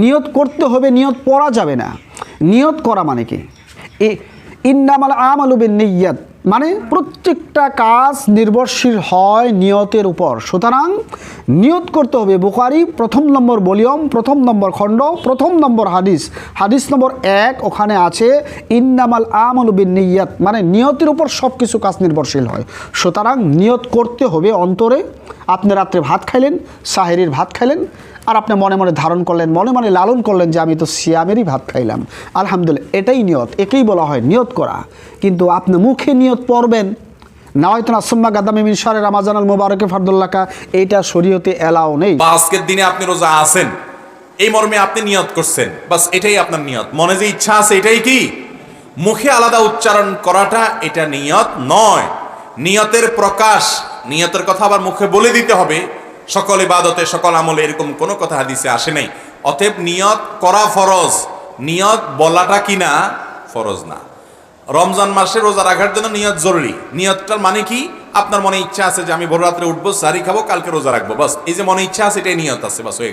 নিয়ত করতে হবে, নিয়ত পড়া যাবে না। নিয়ত করা মানে কি? ইন্নামাল আমালু বিন্নিয়াত, মানে প্রত্যেকটা কাজ নির্ভরশীল হয় নিয়তের উপর। সুতরাং নিয়ত করতে হবে। বুখারী 1 নম্বর ভলিউম 1 নম্বর খণ্ড 1 নম্বর হাদিস নম্বর 1, ওখানে আছে ইন্নামাল আমালু বিন্নিয়াত, মানে নিয়তের উপর সব কিছু কাজ নির্ভরশীল হয়। সুতরাং নিয়ত করতে হবে অন্তরে। আপনি রাত্রে ভাত খাইলেন, সাহেরির ভাত খাইলেন, আর আপনি মনে মনে ধারণ করলেন, মনে মনে লালন করলেন যে আমি তো সিয়ামেরই ভাত খাইলাম, আলহামদুলিল্লাহ, এটাই নিয়ত, একেই বলা হয় নিয়ত করা। কিন্তু আপনি মুখে নিয়ত পড়বেন, নাওয়াইতুন আসম্মা গাদামি মিন শাহরি রমাজান আল মুবারাকে ফারদুল্লাকা, এইটা শরীয়তে এলাও নেই। বা আজকের দিনে আপনি রোজা আছেন, এই মর্মে আপনি নিয়ত করছেন, বাস এটাই আপনার নিয়ত। মনে যে ইচ্ছা আছে এটাই কি? মুখে আলাদা উচ্চারণ করাটা এটা নিয়ত নয়। নিয়তের প্রকাশ, নিয়তের কথা আবার মুখে বলে দিতে হবে। সকল ইবাদতে সকল আমলে এরকম কোনো কথা হাদিসে আসে নাই। অতএব নিয়ত করা ফরজ, নিয়ত বলাটা কিনা ফরজ না। রমজান মাসে রোজা রাখার জন্য নিয়ত জরুরি। নিয়তটার মানে কি? আপনার মনে ইচ্ছা আছে যে আমি ভোর রাত্রে উঠবো, সারি খাবো, কালকে রোজা রাখবো, বাস এই যে মনে ইচ্ছা আছে এটাই নিয়ত আছে, বাস হয়ে গেছে।